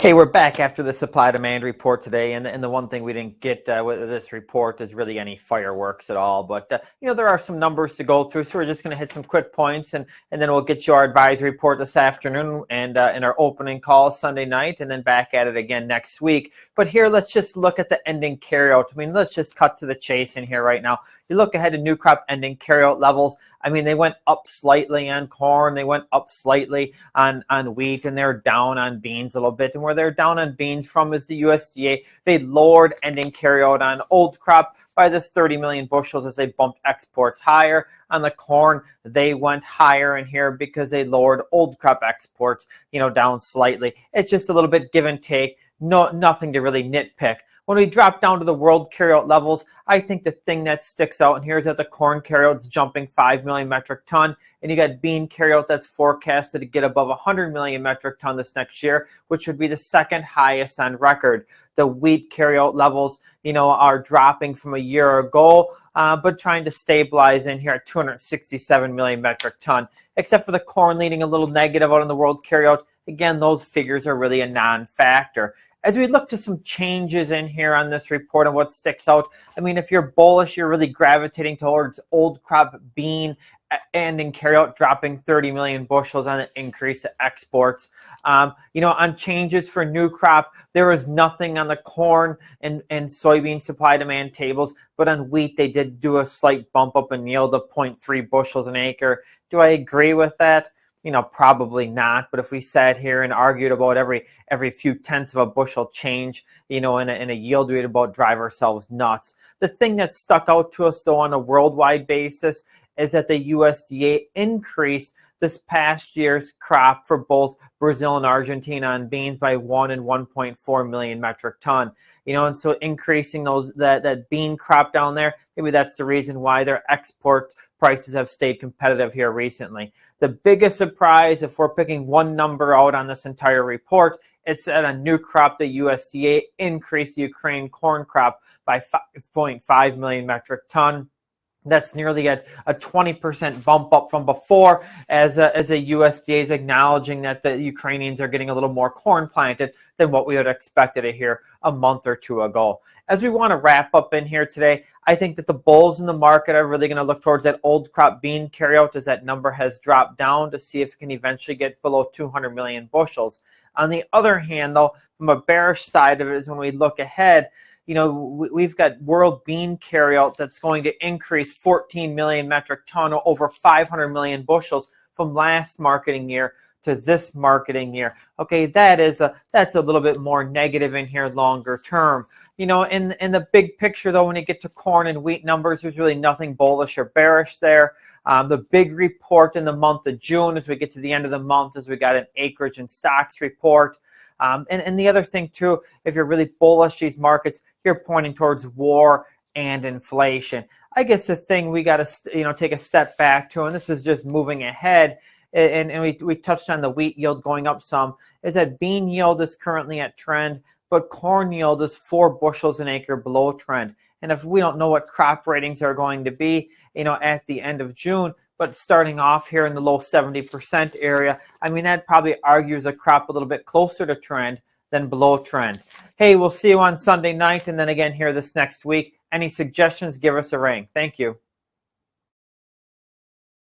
Hey, we're back after the supply-demand report today, and the one thing we didn't get with this report is really any fireworks at all. But there are some numbers to go through, so we're just going to hit some quick points, and then we'll get you our advisory report this afternoon, and in our opening call Sunday night, and then back at it again next week. But here, let's just look at the ending carryout. I mean, let's just cut to the chase in here right now. You look ahead to new crop ending carryout levels. I mean, they went up slightly on corn, they went up slightly on wheat, and they're down on beans a little bit. And where they're down on beans from is the USDA. They lowered ending carryout on old crop by this 30 million bushels as they bumped exports higher. On the corn, they went higher in here because they lowered old crop exports, down slightly. It's just a little bit give and take, nothing to really nitpick. When we drop down to the world carryout levels, I think the thing that sticks out in here is that the corn carryout is jumping 5 million metric ton, and you got bean carryout that's forecasted to get above 100 million metric ton this next year, which would be the second highest on record. The wheat carryout levels, are dropping from a year ago, but trying to stabilize in here at 267 million metric ton. Except for the corn leading a little negative out on the world carryout. Again, those figures are really a non-factor. As we look to some changes in here on this report and what sticks out, I mean, if you're bullish, you're really gravitating towards old crop bean ending carryout dropping 30 million bushels on an increase of exports. On changes for new crop, there was nothing on the corn and soybean supply demand tables, but on wheat, they did do a slight bump up in yield of 0.3 bushels an acre. Do I agree with that? Probably not. But if we sat here and argued about every few tenths of a bushel change, in a yield, we'd about drive ourselves nuts. The thing that stuck out to us, though, on a worldwide basis is that the USDA increased this past year's crop for both Brazil and Argentina on beans by 1 and 1.4 million metric ton. And so increasing that bean crop down there, maybe that's the reason why their export prices have stayed competitive here recently. The biggest surprise, if we're picking one number out on this entire report, it's that a new crop, the USDA increased the Ukraine corn crop by 5.5 million metric ton. That's nearly a 20% bump up from before, as a USDA is acknowledging that the Ukrainians are getting a little more corn planted than what we had expected to hear a month or two ago. As we want to wrap up in here today, I think that the bulls in the market are really going to look towards that old crop bean carryout as that number has dropped down to see if it can eventually get below 200 million bushels. On the other hand, though, from a bearish side of it is when we look ahead, we've got world bean carryout that's going to increase 14 million metric ton, or over 500 million bushels from last marketing year to this marketing year. Okay, that's a little bit more negative in here longer term. In the big picture, though, when you get to corn and wheat numbers, there's really nothing bullish or bearish there. The big report in the month of June, as we get to the end of the month, is we got an acreage and stocks report. And the other thing, too, if you're really bullish these markets, you're pointing towards war and inflation. I guess the thing we got to take a step back to, and this is just moving ahead, and we touched on the wheat yield going up some, is that bean yield is currently at trend, but corn yield is 4 bushels an acre below trend. And if we don't know what crop ratings are going to be, at the end of June, but starting off here in the low 70% area, I mean, that probably argues a crop a little bit closer to trend than below trend. Hey, we'll see you on Sunday night, and then again here this next week. Any suggestions, give us a ring. Thank you.